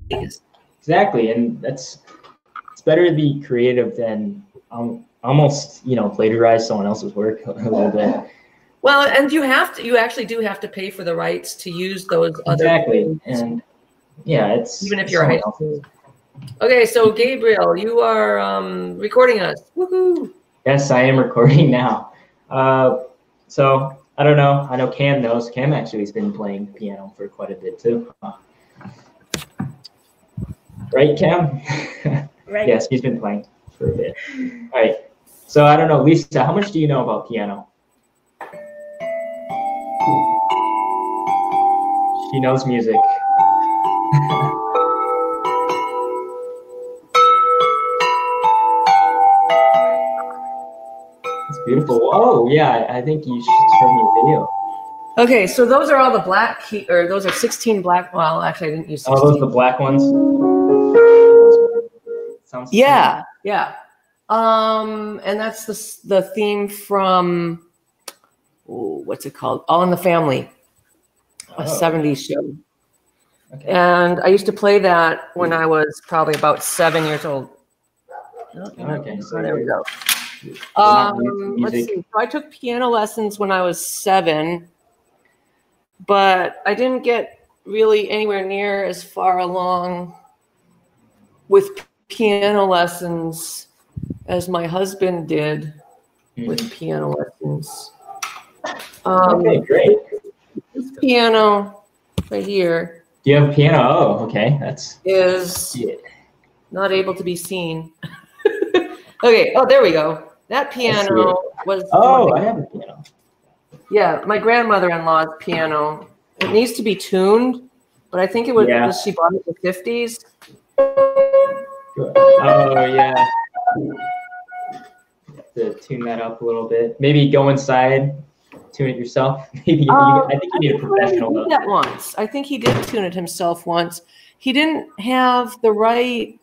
Exactly, and it's better to be creative than almost plagiarize someone else's work a little bit. Well, and you actually do have to pay for the rights to use those other exactly, and yeah, it's even if you're a high school. Okay, so Gabriel, you are recording us. Woohoo! Yes, I am recording now. So I don't know. I know Cam knows. Cam actually has been playing piano for quite a bit too. Right, Cam? Right. Yes, he's been playing for a bit. All right. So I don't know, Lisa, how much do you know about piano? She knows music. It's beautiful. Oh, yeah, I think you should show me a video. Okay, so those are all the black key, or those are 16 black. Well, actually, I didn't use 16. Oh, those are the black ones? Sounds yeah, yeah. And that's the theme from, what's it called? All in the Family, a 70s show. Okay. And I used to play that when I was probably about 7 years old. Okay, so there we go. Let's see. So I took piano lessons when I was 7, but I didn't get really anywhere near as far along with piano lessons as my husband did with piano lessons. Okay, great. This piano right here. Do you have a piano? Oh, okay. Is not able to be seen. Okay. Oh, there we go. That piano was. Oh, I have a piano. Yeah, my grandmother-in-law's piano. It needs to be tuned, but I think it was she bought it in the 50s. Oh yeah. You have to tune that up a little bit. Maybe go inside, tune it yourself. Maybe I think you need a professional. He did that once. I think he did tune it himself once. He didn't have the right.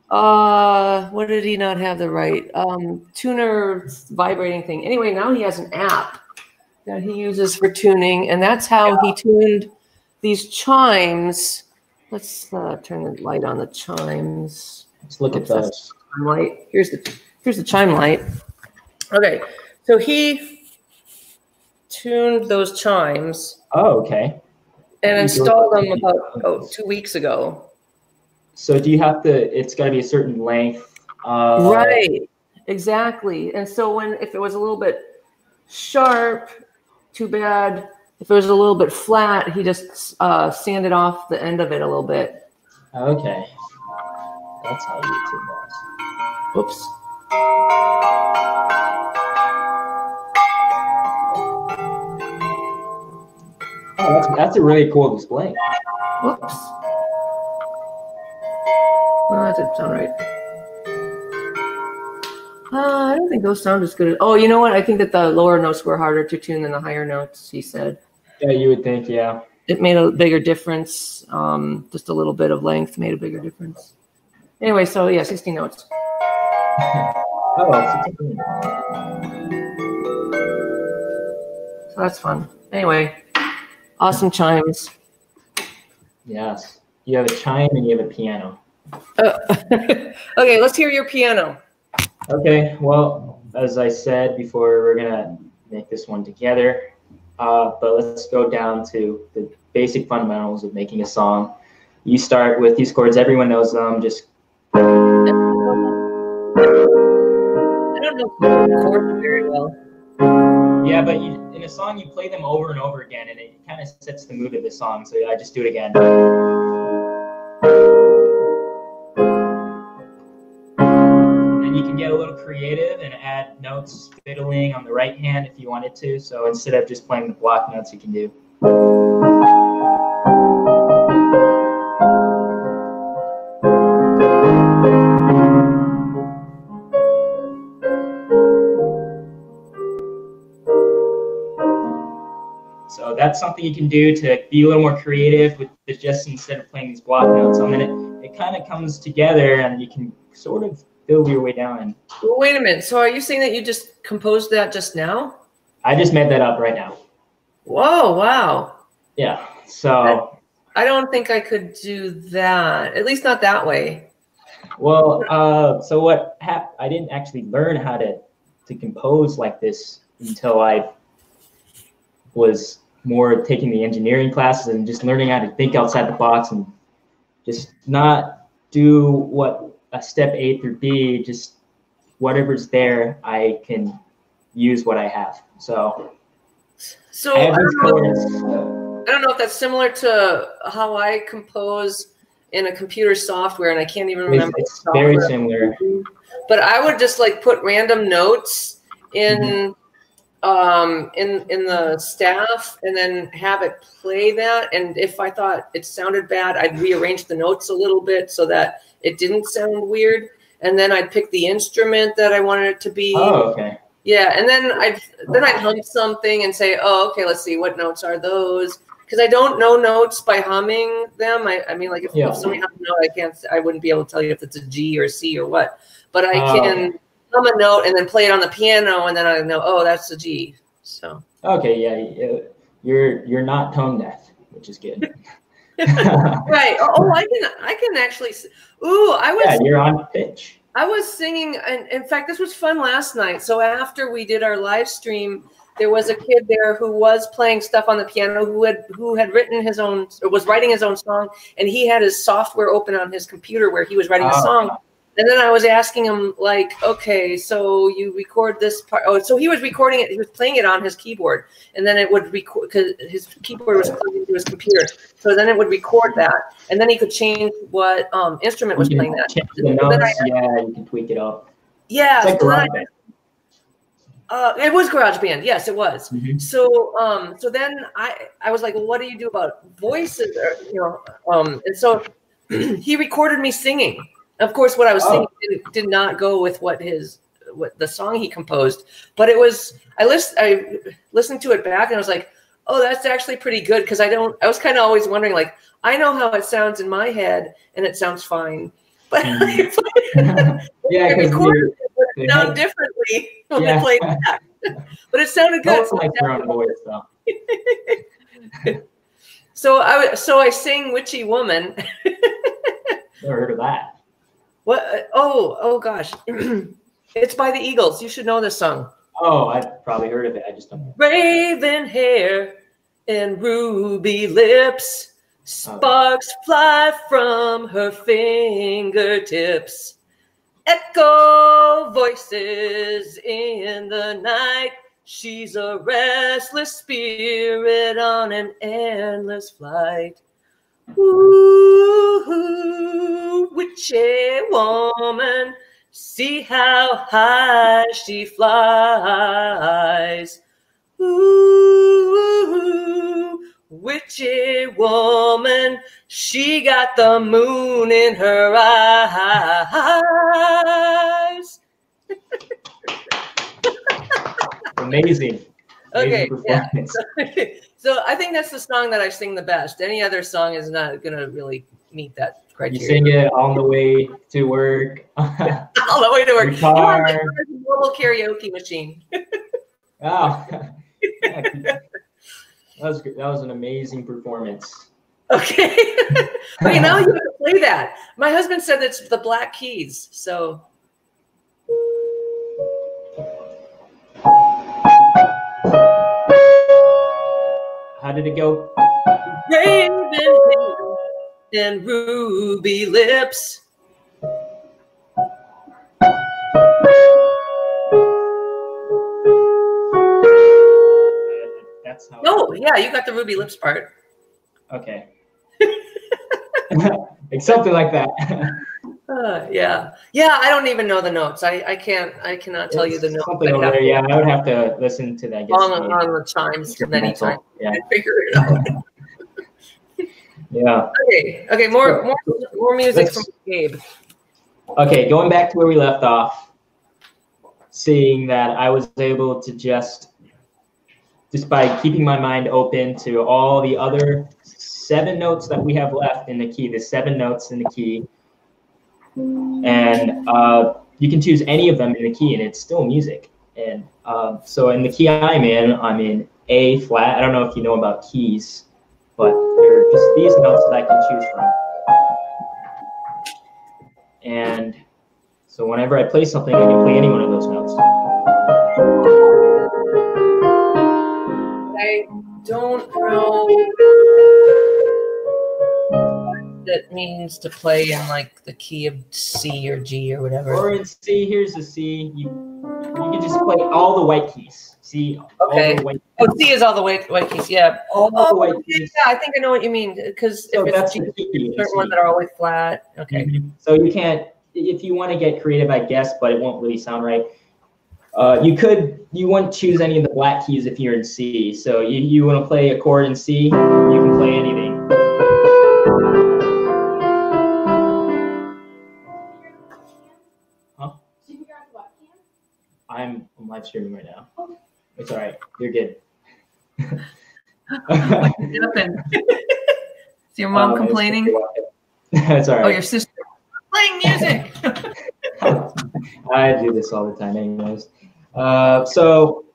What did he not have the right tuner vibrating thing? Anyway, now he has an app that he uses for tuning, and that's how he tuned these chimes. Let's turn the light on the chimes. Let's look at those. Light. Here's the chime light. Okay, so he tuned those chimes. Oh, okay. And installed them about 2 weeks ago. So do you have to? It's got to be a certain length. Right. Exactly. And so if it was a little bit sharp, too bad. If it was a little bit flat, he just sanded off the end of it a little bit. Okay. That's how you tune that. Whoops. Oh, that's a really cool display. Whoops. Oh, that didn't sound right. I don't think those sound as good. Oh, you know what? I think that the lower notes were harder to tune than the higher notes, he said. Yeah, you would think, yeah. It made a bigger difference. Just a little bit of length made a bigger difference. Anyway, so yeah, 16 notes. Oh, 16. So that's fun. Anyway, awesome chimes. Yes. You have a chime and you have a piano. Okay, let's hear your piano. Okay, well, as I said before, we're going to make this one together. But let's go down to the basic fundamentals of making a song. You start with these chords. Everyone knows them. Just. I don't know chords very well. Yeah, but in a song, you play them over and over again, and it kind of sets the mood of the song. So I just do it again. And you can get a little creative and add notes fiddling on the right hand if you wanted to. So instead of just playing the block notes, you can do. So that's something you can do to be a little more creative with just instead of playing these block notes. And then it kind of comes together and you can sort of build your way down. Well, wait a minute. So are you saying that you just composed that just now? I just made that up right now. Whoa, wow. Yeah. So I don't think I could do that. At least not that way. Well, so what happened? I didn't actually learn how to compose like this until I was more taking the engineering classes and just learning how to think outside the box and just not do what a step A through B, just whatever's there, I can use what I have. So I don't know if that's similar to how I compose in a computer software, and I can't even remember. It's very similar. But I would just like put random notes in in the staff and then have it play that. And if I thought it sounded bad, I'd rearrange the notes a little bit so that it didn't sound weird. And then I'd pick the instrument that I wanted it to be. Oh, okay. Yeah, and then I'd hum something and say, oh, okay, let's see, what notes are those? Because I don't know notes by humming them. I mean, like if somebody hums a note, I wouldn't be able to tell you if it's a G or C or what. But I can hum a note and then play it on the piano, and then I know, oh, that's a G. So. Okay, yeah, you're not tone deaf, which is good. Right. Oh, I can actually. Ooh, Yeah, you're on pitch. I was singing, and in fact, this was fun last night. So after we did our live stream, there was a kid there who was playing stuff on the piano, who had written his own, or was writing his own song, and he had his software open on his computer where he was writing a song. And then I was asking him, like, okay, so you record this part. Oh, so he was recording it. He was playing it on his keyboard, and then it would record because his keyboard was plugged into his computer. So then it would record that, and then he could change what instrument was playing that. Change the notes, you can tweak it up. Yeah, it's like it was GarageBand. Yes, it was. So, so then I was like, well, what do you do about voices? And so he recorded me singing. Of course, what I was singing did not go with what the song he composed, but it was. I listened to it back and I was like, oh, that's actually pretty good because I was kind of always wondering, like, I know how it sounds in my head and it sounds fine, but yeah, recorded it sound differently when they played back. But it sounded good. So like your own voice, though. So I sing "Witchy Woman." Never heard of that. What? Oh gosh. It's by the Eagles. You should know this song. Oh, I've probably heard of it. I just don't know. Raven hair and ruby lips. Sparks fly from her fingertips. Echo voices in the night. She's a restless spirit on an endless flight. Ooh, witchy woman, see how high she flies. Ooh, witchy woman, she got the moon in her eyes. Amazing. Okay, yeah. So I think that's the song that I sing the best. Any other song is not going to really meet that criteria. You sing it on the way to work. On the way to work. Car. You know, like a mobile karaoke machine. Oh, yeah. That was good. That was an amazing performance. Okay. Okay, now you have to play that. My husband said it's the Black Keys, so. How did it go? Raven hair and ruby lips. That's how. Oh, yeah, you got the ruby lips part. Okay. Like something like that. Yeah. I don't even know the notes. I cannot tell you the notes. Something over there. Yeah, I would have to listen to that. On the chimes many times. Yeah. And figure it out. Yeah. Okay. More music from Gabe. Okay, going back to where we left off, seeing that I was able to just by keeping my mind open to all the other 7 notes that we have left in the key, the 7 notes in the key. And you can choose any of them in the key and it's still music. And so in the key I'm in A flat. I don't know if you know about keys, but are just these notes that I can choose from. And so whenever I play something, I can play any one of those notes. I don't know what that means to play in like the key of C or G or whatever. Or in C, here's the C. You can just play all the white keys. See, okay. All the white keys. Oh, C is all the white keys. Yeah. All the white keys. Yeah, I think I know what you mean. Because So if that's it's the key. certain ones that are always flat. Okay. Mm-hmm. So you can't, if you want to get creative, I guess, but it won't really sound right. You wouldn't choose any of the black keys if you're in C. So you want to play a chord in C, you can play anything. Huh? I'm live streaming right now. It's all right. You're good. What happened? Is your mom complaining? That's all right. Oh, your sister playing music. I do this all the time anyways. So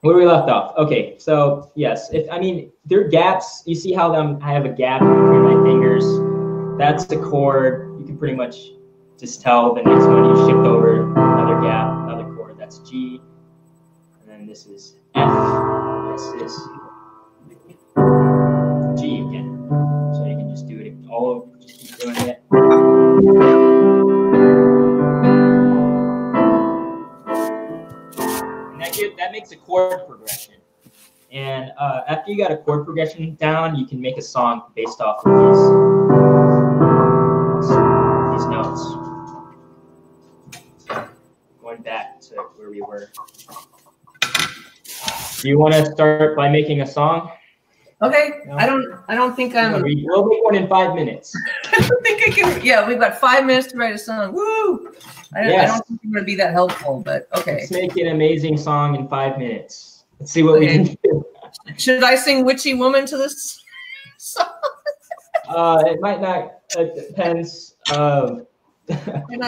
where we left off. Okay, so yes, there are gaps. You see how I have a gap between my fingers. That's the chord. You can pretty much just tell the next one you shift over another gap, another chord. That's G. And then this is F. This is G again. So you can just do it all over, just keep doing it. That makes a chord progression. And after you got a chord progression down, you can make a song based off of these notes. Going back to where we were. Do you want to start by making a song? Okay. No? I don't think I'm. We'll make one in 5 minutes. I don't think I can. Yeah, we've got 5 minutes to write a song. Woo! I don't think I'm going to be that helpful, but okay. Let's make an amazing song in 5 minutes. Let's see what we can do. Should I sing Witchy Woman to this song? It might not. It depends. Not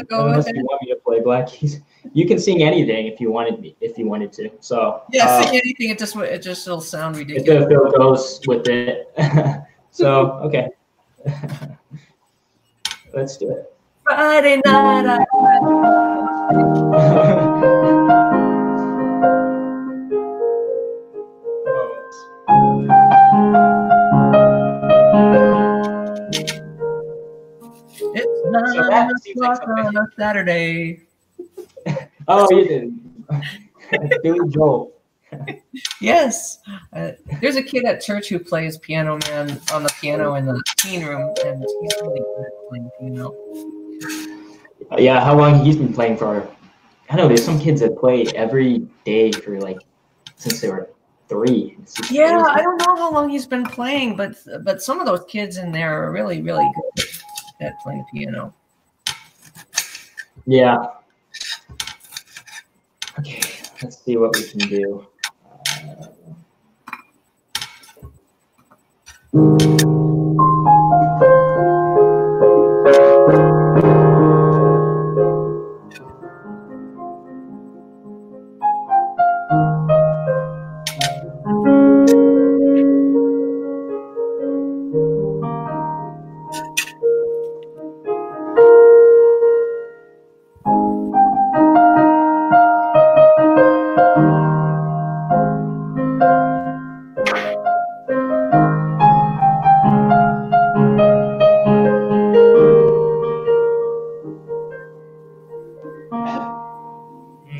go unless with you want me to play Black Keys. You can sing anything if you wanted to. So yeah, sing anything. It just will sound ridiculous. It goes with it. So okay. Let's do it. Friday night. It's 9 o'clock on a Saturday. Oh, you did. Billy Joel. Yes. There's a kid at church who plays Piano Man on the piano in the teen room, and he's really good at playing piano. Yeah, how long he's been playing for? I know there's some kids that play every day for since they were 3. Yeah, I don't know how long he's been playing, but some of those kids in there are really, really good at playing piano. Yeah. Okay, let's see what we can do.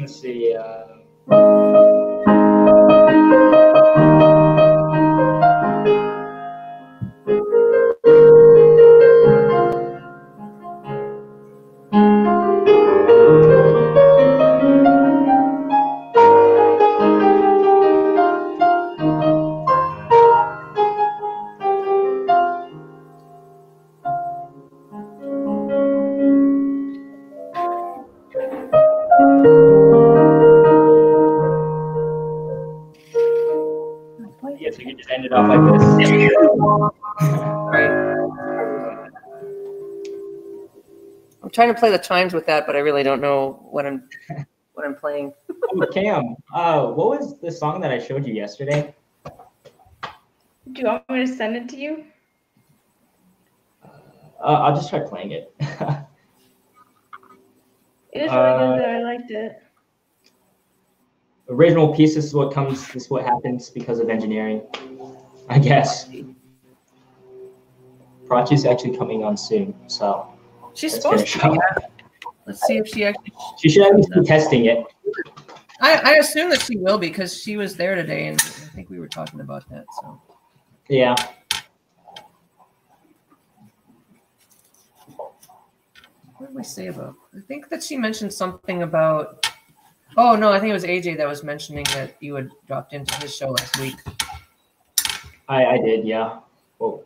Let's see. Yes, we can just end it off like this. Right. I'm trying to play the chimes with that, but I really don't know what I'm playing. Oh, Cam, what was the song that I showed you yesterday? Do you want me to send it to you? I'll just try playing it. It is really good, though. I liked it. Original piece, this is what happens because of engineering, I guess. Prachi's actually coming on soon, so. She's supposed to be, yeah. Let's see if she actually. She should at least be testing it. I assume that she will, because she was there today, and I think we were talking about that. So. Yeah. What did we say about? I think that she mentioned something about. Oh no, I think it was AJ that was mentioning that you had dropped into his show last week. I did, yeah. Well,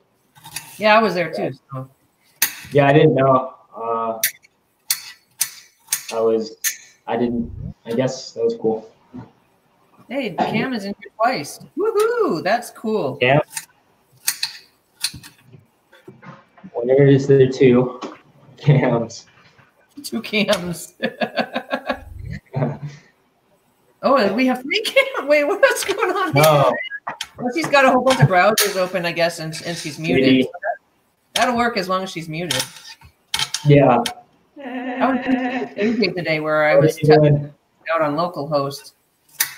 yeah, I was there too. So. Yeah, I didn't know. I guess that was cool. Hey, Cam is in here twice. Woohoo! That's cool. Yeah. Whenever is there two Cams? Two Cams. Oh, we have 3 Cams. Wait, what's going on here? No. Well, she's got a whole bunch of browsers open, I guess, and she's muted. That'll work as long as she's muted. Yeah. I was AJ today where I was testing out on localhost,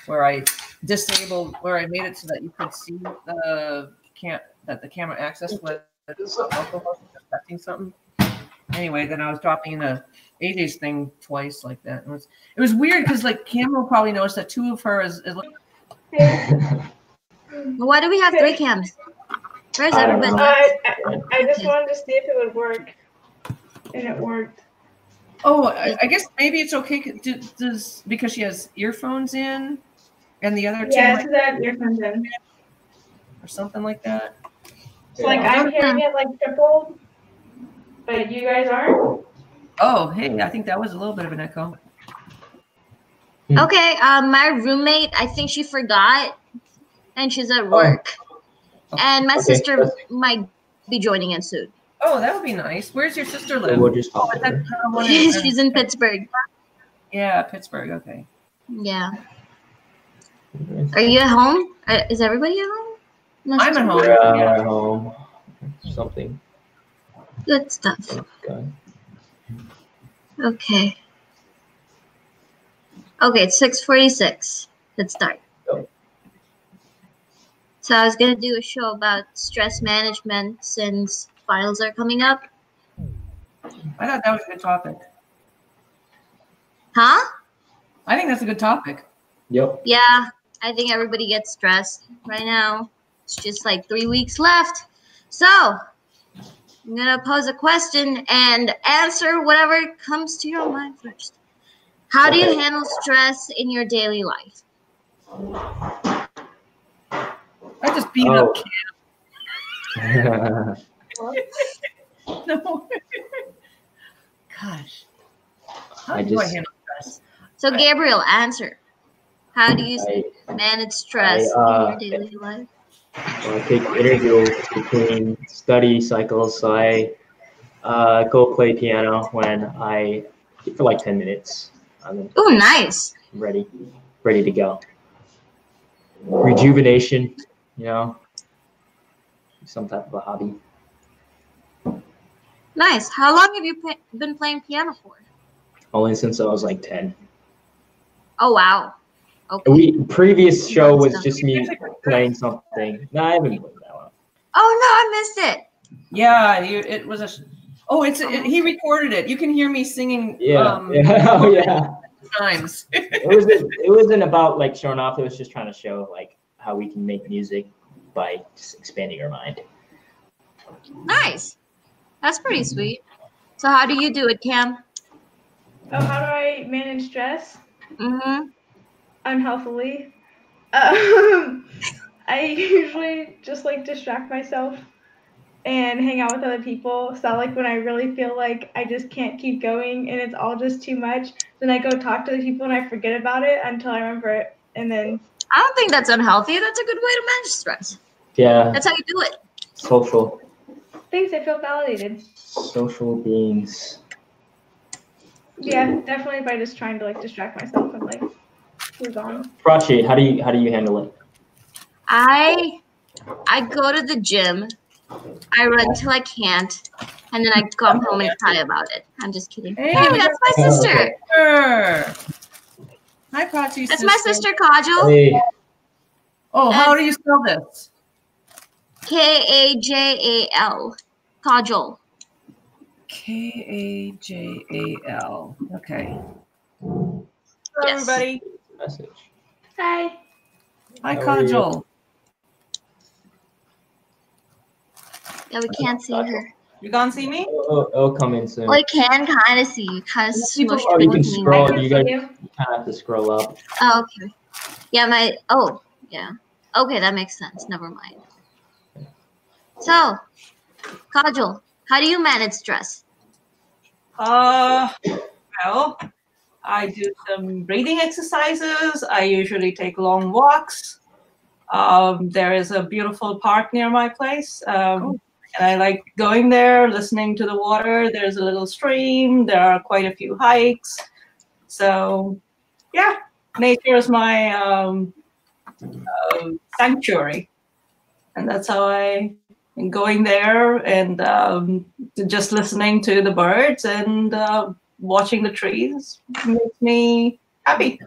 where I made it so that you could see the camera access with localhost testing something. Anyway, then I was dropping into AJ's thing twice like that. It was weird because like Cam will probably notice that 2 of her is like. Why do we have 3 cams? Where's everybody? I just wanted to see if it would work, and it worked. Oh, I guess maybe it's okay. Because she has earphones in, and the other 2. Yeah, so that earphones in, or something like that. So like I'm hearing it like tripled, but you guys aren't. Oh, hey, I think that was a little bit of an echo. Okay, my roommate, I think she forgot, and she's at work. And my sister might be joining in soon. Oh, that would be nice. Where's your sister live? We'll just She's in Pittsburgh. Yeah, Pittsburgh. Okay. Yeah. Are you at home? Is everybody at home? I'm at home. Yeah, at home. Something. Good stuff. Okay. Okay, it's 6:46. Let's start. So I was going to do a show about stress management since finals are coming up. I thought that was a good topic. Huh? I think that's a good topic. Yep. Yeah, I think everybody gets stressed right now. It's just like 3 weeks left. So I'm going to pose a question and answer whatever comes to your mind first. How do you handle stress in your daily life? I just beat up Cam. No. Gosh. How do I handle stress? So Gabriel, answer. How do you manage stress in your daily life? Well, I take intervals between study cycles, so I go play piano for like 10 minutes. Oh, nice. Ready to go. Rejuvenation, some type of a hobby. Nice. How long have you been playing piano for? Only since I was like 10. Oh, wow. Okay. Previous show was just me playing something. No, I haven't played that one. Oh, no, I missed it. Yeah, it was a. He recorded it. You can hear me singing. Yeah. Oh, yeah. Times. It wasn't about like showing off. It was just trying to show like how we can make music by just expanding our mind. Nice. That's pretty sweet. So how do you do it, Cam? Oh, how do I manage stress? Mm-hmm. Unhealthily. I usually just like distract myself and hang out with other people. So like when I really feel like I just can't keep going and it's all just too much, then I go talk to the people and I forget about it until I remember it. And then I don't think that's unhealthy. That's a good way to manage stress. Yeah. That's how you do it. Social. Thanks, I feel validated. Social beings. Yeah, definitely by just trying to like distract myself and like move on. Prachi, how do you handle it? I go to the gym. I run till I can't, And then I come home and cry about it. I'm just kidding. Hey, That's my sister. Hi, Prachi. That's my sister, Kajal. Hey, Oh, how do you spell this? Kajal. Kajal. Kajal. Okay. Hello, Yes. everybody. message. Hi. Hi, How are you? Kajal. Yeah, we can't see her. You can't see me? It'll come in soon. Well, I can kind of see you. Kind of smushed Oh, you can between. scroll. I can You see guys you. kind of have to scroll up. Oh, okay. Yeah, yeah. Okay, that makes sense. Never mind. So, Kajal, how do you manage stress? Well, I do some breathing exercises. I usually take long walks. There is a beautiful park near my place. And I like going there, listening to the water. There's a little stream. There are quite a few hikes. So, yeah, nature is my sanctuary. And that's how I am going there and just listening to the birds and watching the trees makes me happy.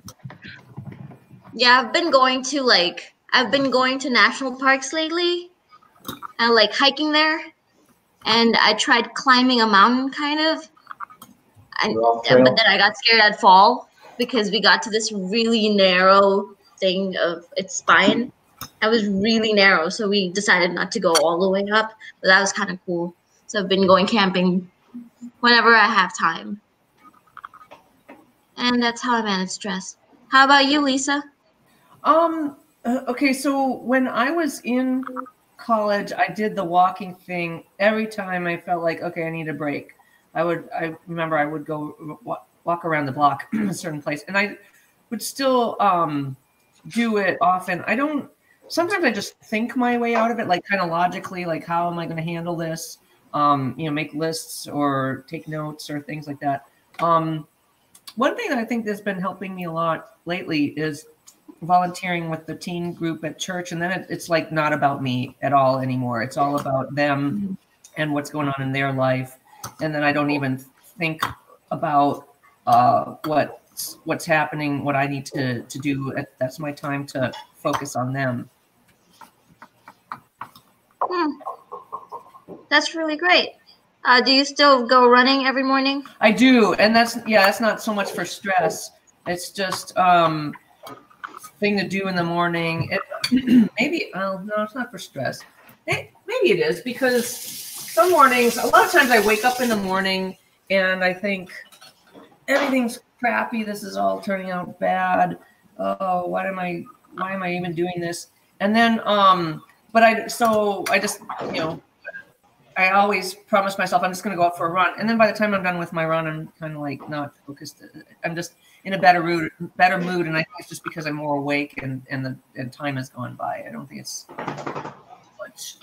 Yeah, I've been going to national parks lately and like hiking there. And I tried climbing a mountain kind of. But then I got scared I'd fall because we got to this really narrow thing of its spine. That was really narrow, so we decided not to go all the way up, but that was kind of cool. So I've been going camping whenever I have time. And that's how I manage stress. How about you, Lisa? Okay, so when I was in college, I did the walking thing every time I felt like, okay, I need a break. I remember I would go walk around the block in a certain place, and I would still do it often. Sometimes I just think my way out of it, like kind of logically, like how am I going to handle this? Make lists or take notes or things like that. One thing that I think that's been helping me a lot lately is volunteering with the teen group at church. And then it's like not about me at all anymore. It's all about them and what's going on in their life. And then I don't even think about what's happening, what I need to do. That's my time to focus on them. That's really great. Do you still go running every morning? I do, and that's not so much for stress. It's just thing to do in the morning. Maybe no, it's not for stress. Maybe it is, because some mornings, a lot of times I wake up in the morning and I think everything's crappy. This is all turning out bad. Oh, why am I even doing this? And then I just I always promise myself I'm just going to go out for a run. And then by the time I'm done with my run, I'm kind of like not focused. I'm just in a better mood. And I think it's just because I'm more awake and time has gone by. I don't think it's much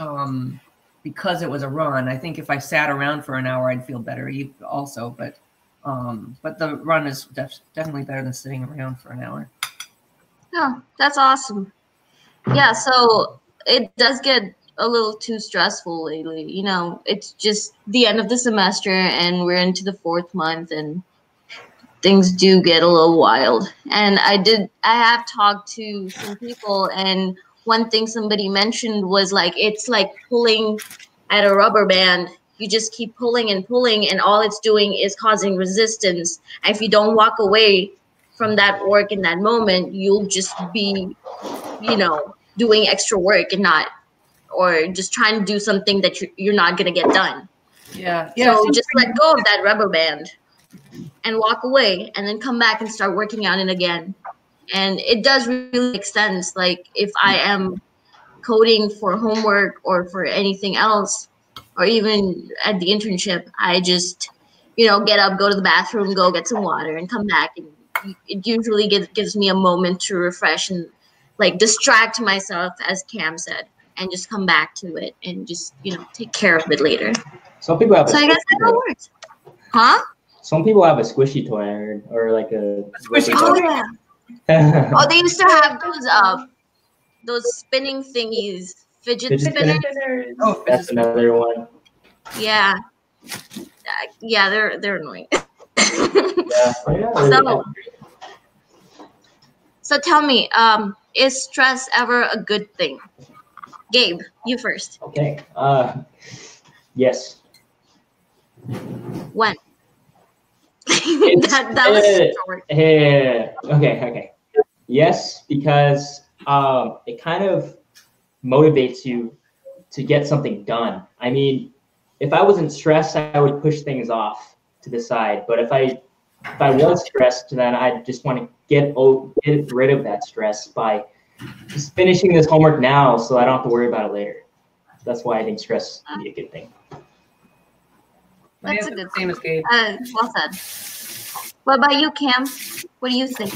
because it was a run. I think if I sat around for an hour, I'd feel better also. But the run is definitely better than sitting around for an hour. Oh, that's awesome. Yeah, so it does get a little too stressful lately. It's just the end of the semester and we're into the 4th month and things do get a little wild. And I have talked to some people, and one thing somebody mentioned was like, it's like pulling at a rubber band. You just keep pulling and pulling, and all it's doing is causing resistance. And if you don't walk away from that work in that moment, you'll just be, doing extra work and or just trying to do something that you're not going to get done. Yeah. So just let go of that rubber band and walk away, and then come back and start working on it again. And it does really make sense. Like if I am coding for homework or for anything else, or even at the internship, I just, get up, go to the bathroom, go get some water and come back. And it usually gives me a moment to refresh and like distract myself, as Cam said, and just come back to it and just, take care of it later. Some people have. So I guess that works. Huh? Some people have a squishy toy or like a squishy toy. Oh yeah. Oh, they used to have those spinning thingies, fidget spinners. Oh, that's another one. Yeah. Yeah, they're annoying. Yeah. So tell me, is stress ever a good thing? Gabe, you first. Okay. Yes. When? that was short. Okay. Yes, because it kind of motivates you to get something done. I mean, if I wasn't stressed, I would push things off to the side. But if I was stressed, then I just want to get rid of that stress by just finishing this homework now, so I don't have to worry about it later. That's why I think stress can be a good thing. That's a good same as Gabe. Well said. What about you, Cam? What do you think?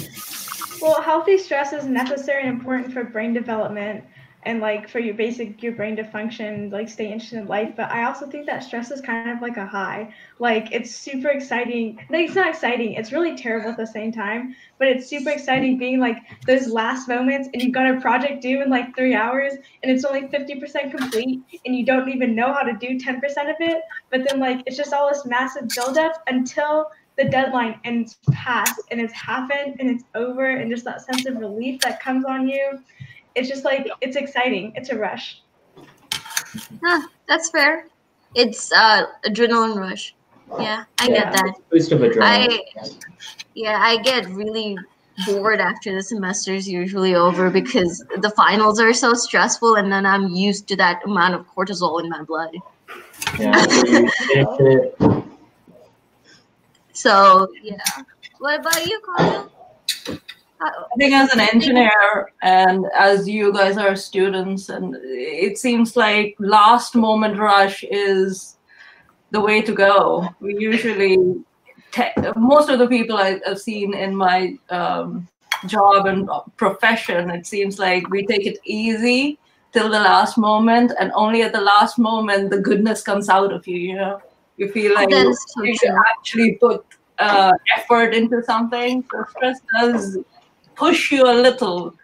Well, healthy stress is necessary and important for brain development and like for your brain to function, like stay interested in life. But I also think that stress is kind of like a high. Like it's super exciting. Like it's not exciting. It's really terrible at the same time. But it's super exciting being like those last moments and you've got a project due in like 3 hours and it's only 50% complete and you don't even know how to do 10% of it. But then like it's just all this massive buildup until the deadline and it's passed and it's happened and it's over, and just that sense of relief that comes on you. It's just like, it's exciting. It's a rush. That's fair. It's adrenaline rush. Yeah, I get that. Boost of adrenaline. I get really bored after the semester is usually over because the finals are so stressful, and then I'm used to that amount of cortisol in my blood. Yeah. So yeah. What about you, Carl? I think as an engineer and as you guys are students, and it seems like last moment rush is the way to go. We usually, most of the people I've seen in my job and profession, it seems like we take it easy till the last moment, and only at the last moment the goodness comes out of you, you know? You feel like you actually put effort into something. So stress does push you a little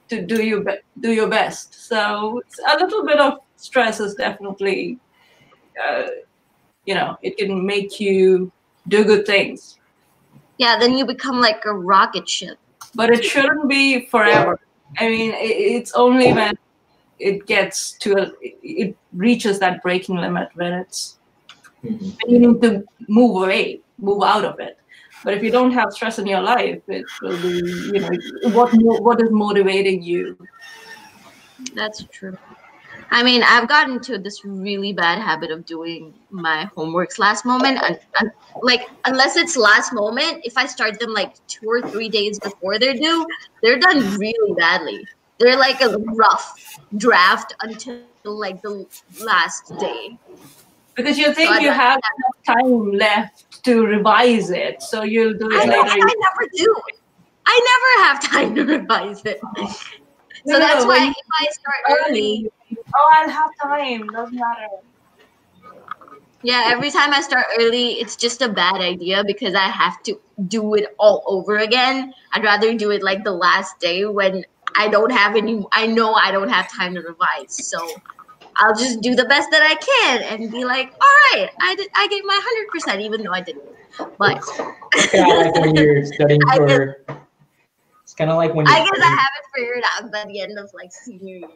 to do your best. So it's a little bit of stress is definitely, it can make you do good things. Yeah, then you become like a rocket ship. But it shouldn't be forever. I mean, it's only when it reaches that breaking limit when it's when you need to move out of it. But if you don't have stress in your life, it will be, what is motivating you? That's true. I mean, I've gotten into this really bad habit of doing my homeworks last moment. And like, unless it's last moment, if I start them like 2 or 3 days before they're due, they're done really badly. They're like a rough draft until like the last day. Because you think you have enough time left to revise it, so you'll do it later. I never do. I never have time to revise it. So that's why if I start early, I'll have time. Doesn't matter. Yeah, every time I start early, it's just a bad idea because I have to do it all over again. I'd rather do it like the last day when I know I don't have time to revise. So I'll just do the best that I can and be like, all right, I gave my 100%, even though I didn't. But it's kind of like when you're studying for. It's kind of like when I guess I have it figured out by the end of like senior year.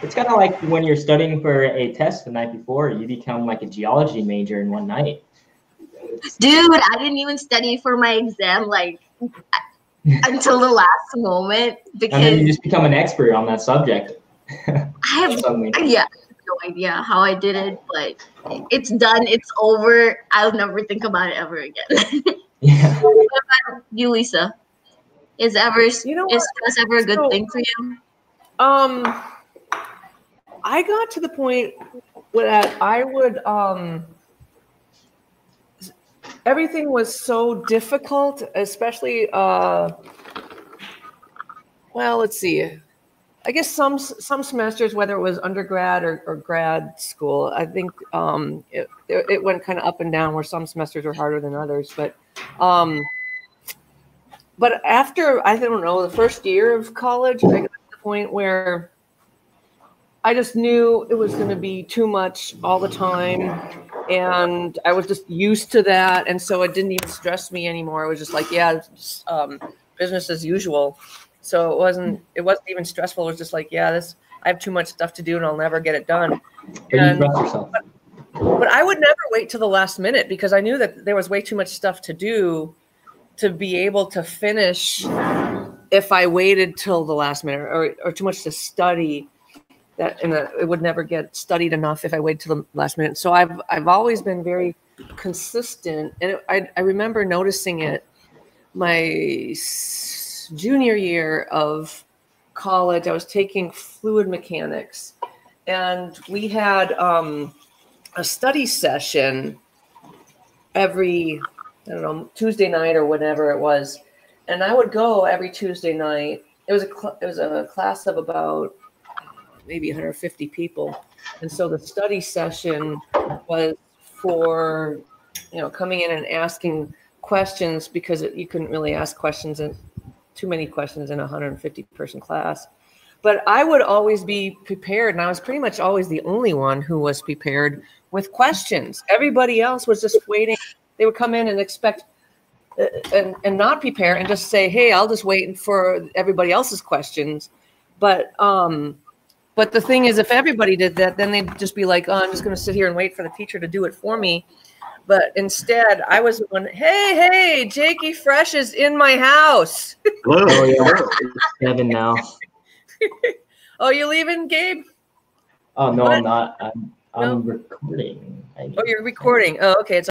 It's kind of like when you're studying for a test the night before, you become like a geology major in one night. Dude, I didn't even study for my exam like until the last moment because. And then you just become an expert on that subject. I have no idea how I did it, but it's done. It's over. I'll never think about it ever again. Yeah. What about you, Lisa? Is stress ever a good thing for you? I got to the point where I would everything was so difficult, especially let's see. I guess some semesters, whether it was undergrad or grad school, I think it went kind of up and down, where some semesters were harder than others. But after, I don't know, the first year of college, I got to the point where I just knew it was going to be too much all the time. And I was just used to that. And so it didn't even stress me anymore. It was just like, yeah, it's, business as usual. So it wasn't even stressful. It was just like, yeah, I have too much stuff to do and I'll never get it done. But you trust yourself. But I would never wait till the last minute because I knew that there was way too much stuff to do to be able to finish if I waited till the last minute, or too much to study. It would never get studied enough if I waited till the last minute. So I've always been very consistent, and I remember noticing it my junior year of college. I was taking fluid mechanics, and we had a study session every, I don't know, Tuesday night or whatever it was, and I would go every Tuesday night. It was a class of about maybe 150 people, and so the study session was for, coming in and asking questions, because you couldn't really ask questions and too many questions in a 150 person class. But I would always be prepared, and I was pretty much always the only one who was prepared with questions. Everybody else was just waiting. They would come in and expect and not prepare and just say, hey, I'll just wait for everybody else's questions. But the thing is, if everybody did that, then they'd just be like, oh, I'm just going to sit here and wait for the teacher to do it for me. But instead, I was the one, hey, Jakey Fresh is in my house. Oh, yeah. It's 7 now. Oh, you leaving, Gabe? Oh, no, What? I'm not. I'm No? recording. Oh, you're recording. Oh, okay. It's